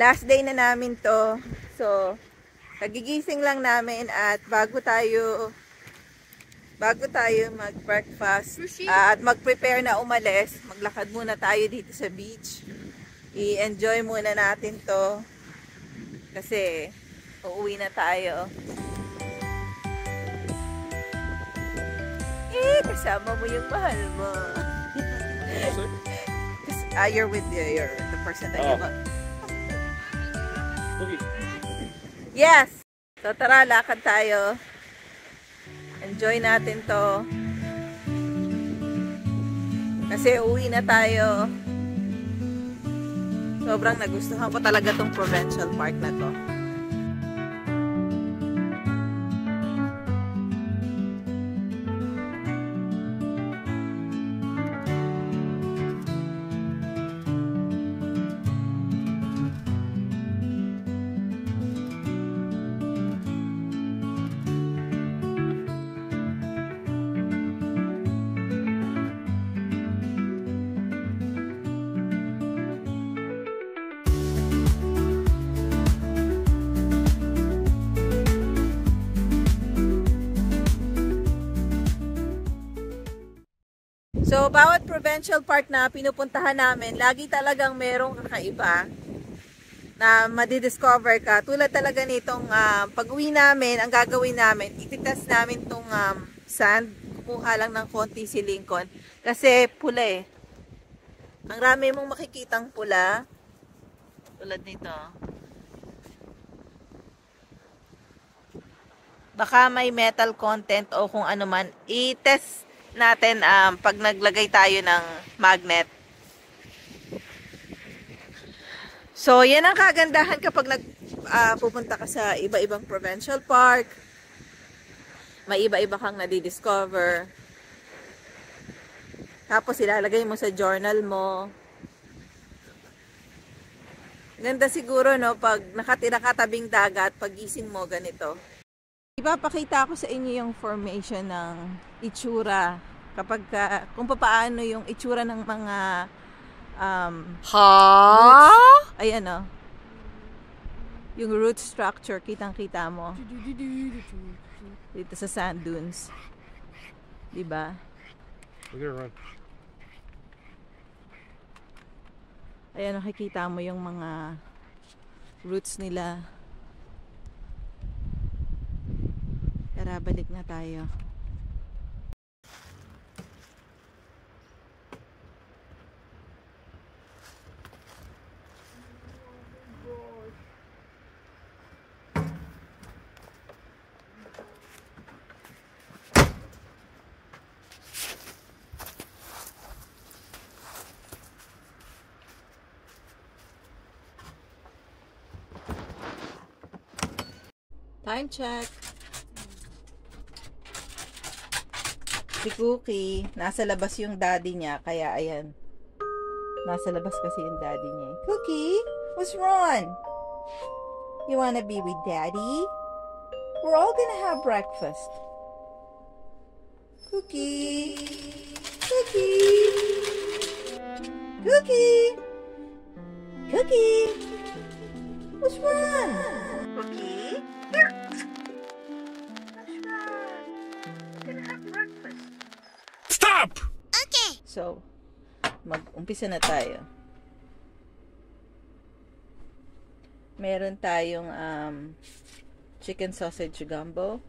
Last day na namin to. So, kagigising lang namin at bago tayo mag-breakfast at mag-prepare na umalis, maglakad muna tayo dito sa beach. I-enjoy muna natin to kasi uuwi na tayo. Kasama mo yung mahal mo. You're with the person that you love. Yes! So tara, lakad tayo. Enjoy natin to. Kasi uwi na tayo. Sobrang nagustuhan ko talaga tong Provincial Park na to. So, bawat provincial park na pinupuntahan namin, lagi talagang merong kakaiba na madidiscover ka. Tulad talaga nitong pag-uwi namin, ang gagawin namin, ititest namin tong sand. Kumuha lang ng konti si Lincoln. Kasi pula eh. Ang rami mong makikitang pula. Tulad nito. Baka may metal content o kung ano man. I-test natin pag naglagay tayo ng magnet. So, yan ang kagandahan kapag pupunta ka sa iba-ibang provincial park. May iba-iba kang nadidiscover. Tapos ilalagay mo sa journal mo. Ganda siguro, no, pag nakatira ka tabing dagat, pagising mo ganito. Ipapakita ko sa inyo yung formation ng itsura kapag kung paano yung itsura ng mga roots. Ayan o. Yung root structure, kitang-kita mo. Dito sa sand dunes. Diba? Ayan, nakikita mo yung mga roots nila. Tara, balik na tayo. Time check. Si Cookie, nasa labas yung daddy niya, kaya ayan. Nasa labas kasi yung daddy niya. Cookie, what's wrong? You wanna be with daddy? We're all gonna have breakfast. Cookie, Cookie, Cookie, Cookie, what's wrong? Cookie, here. Stop! Okay. So, mag-umpisa na tayo. Meron tayong chicken sausage gumbo.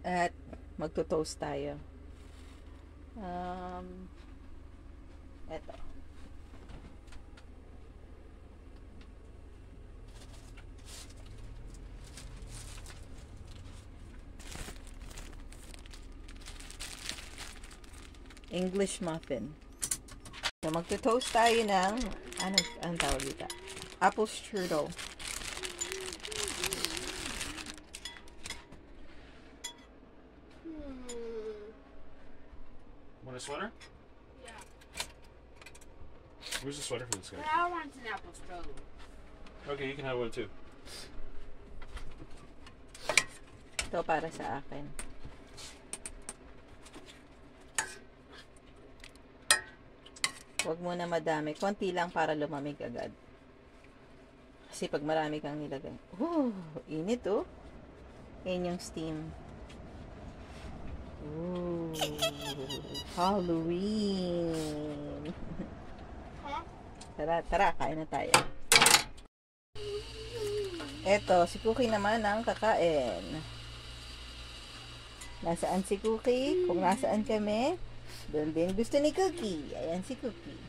At magto-toast tayo. Eto. English muffin. So, magto-toast tayo ng, anong tawag dito? Apple strudel. Want a sweater? Yeah. Where's the sweater for this guy? But I want an apple strudel. Okay, you can have one too. Ito para sa akin. Huwag mo na madami. Konti lang para lumamig agad. Kasi pag marami kang nilagay. Oh, init oh. Yan yung steam. Ooh, Halloween. Tara, kain na tayo. Eto, si Cookie naman ang kakain. Nasaan si Cookie? Kung nasaan kami, doon din gusto ni Cookie. Ayan si Cookie.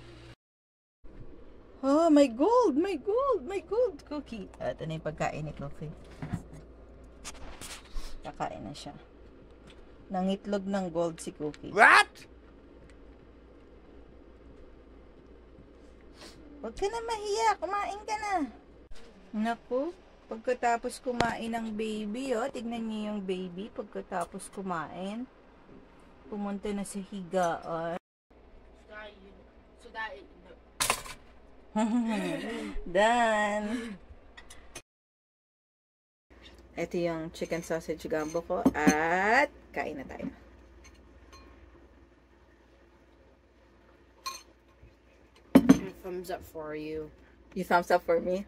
Oh, my gold, Cookie. Ito na yung pagkain ni Cookie. Kakain na siya. Nangitlog ng gold si Cookie. What? Huwag ka na mahiya. Kumain ka na. Naku, pagkatapos kumain ng baby, oh, tignan niyo yung baby. Pagkatapos kumain, pumunta na sa higaan. Done. Ito yung chicken sausage gumbo ko at kain na tayo. Thumbs up for you. You thumbs up for me?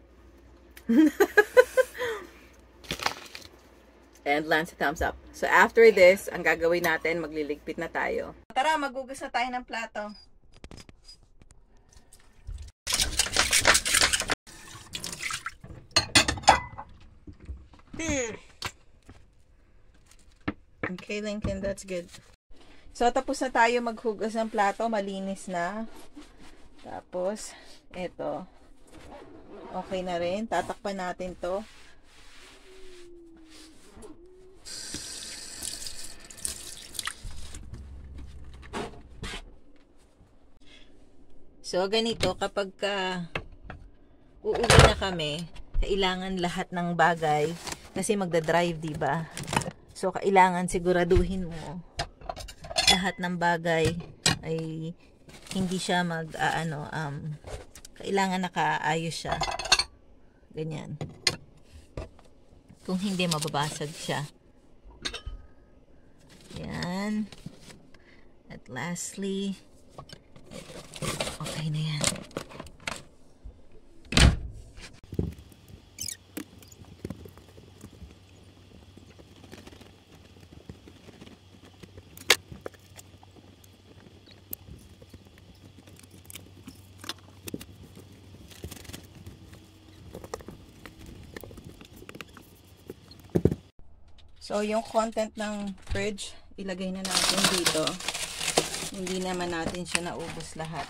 And Lance, thumbs up. So after this, ang gagawin natin, magliligpit na tayo. Tara, magugas na tayo ng plato. Okay, Lincoln, that's good. So, tapos na tayo maghugas ng plato. Malinis na. Tapos, eto. Okay na rin. Tatakpan natin to. So, ganito, kapag uuwi na kami, kailangan lahat ng bagay, kasi magdadrive, diba? So, kailangan siguraduhin mo lahat ng bagay ay hindi siya kailangan nakaayos siya. Ganyan. Kung hindi, mababasag siya. Yan. At lastly, ito. Okay na yan. So, yung content ng fridge, ilagay na natin dito. Hindi naman natin siya naubos lahat.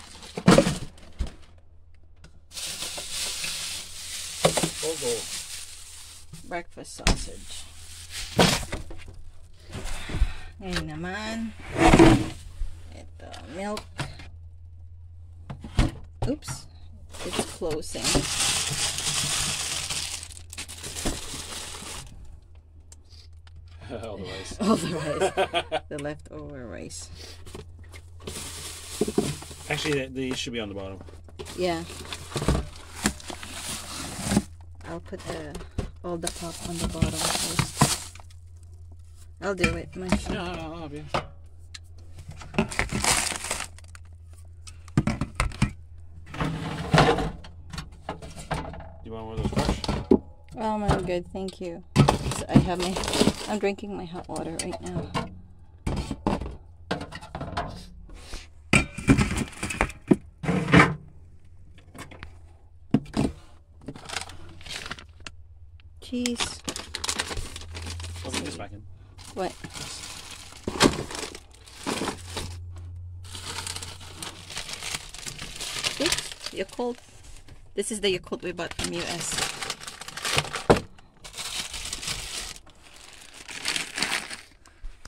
Ogo. Breakfast sausage. Ngayon naman, ito, milk. Oops, it's closing. All the rice. All the rice. The leftover rice. Actually, these should be on the bottom. Yeah. I'll put all the pop on the bottom first. I'll do it myself. No, yeah. You want one of those fresh? Oh my god, thank you. So I'm drinking my hot water right now. Cheese. Let me put this back in. What? Yakult. This is the Yakult we bought from US.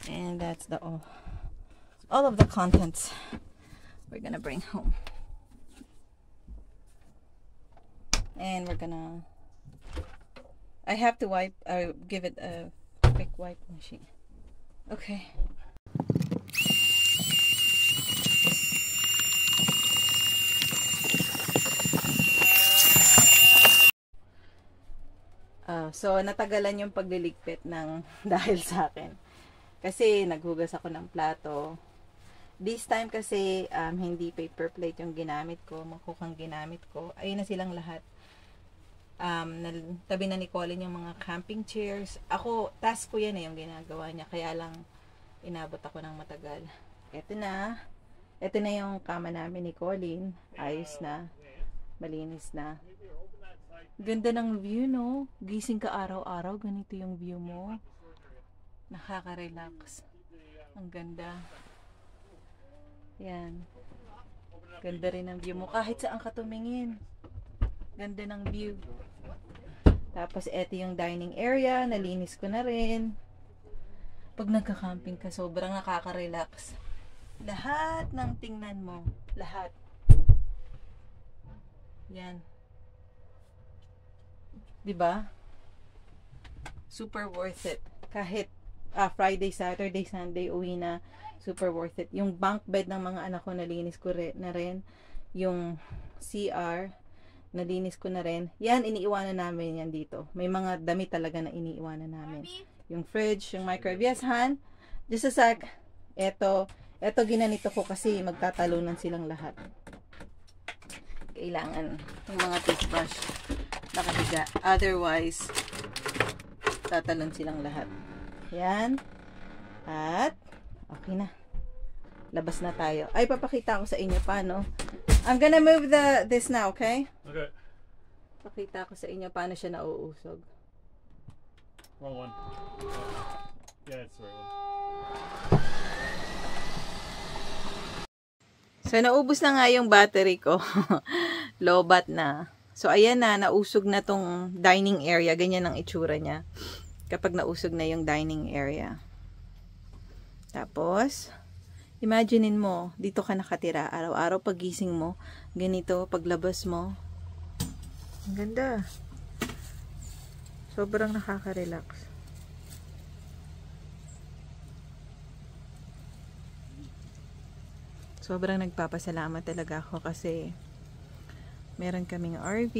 And that's the all of the contents we're gonna bring home. And we're gonna, I have to wipe, give it a quick wipe machine. Okay. So natagalan yung pagliligpit ng dahil sa akin. Kasi naghugas ako ng plato. This time kasi hindi paper plate yung ginamit ko, mangkukang ginamit ko. Ayun na silang lahat. Tabi na ni Colin yung mga camping chairs. Ako, task ko yan yung ginagawa niya. Kaya lang inabot ako ng matagal. Ito na. Ito na yung kama namin ni Colin. Ayos na. Malinis na. Ganda ng view, no? Gising ka araw-araw, ganito yung view mo. Nakaka-relax. Ang ganda. Yan. Ganda rin ang view mo. Kahit saan ka tumingin. Ganda ng view. Tapos, eto yung dining area. Nalinis ko na rin. Pag nagka-camping ka, sobrang nakaka-relax. Lahat ng tingnan mo. Lahat. Yan. Diba? Super worth it. Kahit Friday, Saturday, Sunday, uwi na. Super worth it. Yung bunk bed ng mga anak ko, nalinis ko na rin. Yung CR, nalinis ko na rin. Yan, iniiwanan namin yan dito. May mga damit talaga na iniiwanan namin. Yung fridge, yung microwave. Yes, Han? Just a sec. Eto ginanito ko kasi magtatalunan silang lahat. Kailangan yung mga toothbrush nakahiga. Otherwise, tatalon silang lahat. Yan. At, okay na. Labas na tayo. Ay, papakita ko sa inyo paano. I'm gonna move this now, okay? Okay. Pakita ko sa inyo paano siya nauusog. Wrong one. Yeah, it's the right one. So, naubos na nga yung battery ko. Low bat na. So, ayan na, nausog na tong dining area. Ganyan ang itsura niya. Kapag nausog na yung dining area. Tapos, imaginein mo, dito ka nakatira. Araw-araw pagising mo, ganito, paglabas mo. Ang ganda. Sobrang nakaka-relax. Sobrang nagpapasalamat talaga ako kasi meron kaming RV,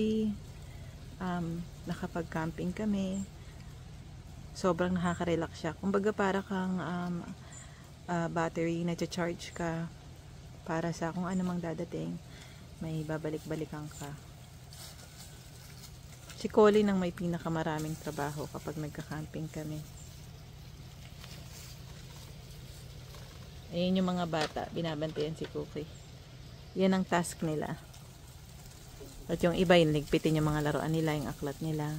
nakapag-camping kami. Sobrang nakaka-relax siya. Kumbaga para kang battery na charge ka para sa kung ano mang dadating. May babalik-balikan ka. Si Colin ang may pinakamaraming trabaho kapag nagka-camping kami. Ayun yung mga bata, binabantayan si Cookie. Yan ang task nila. At yung iba, ligpitin yung mga laruan nila, yung aklat nila.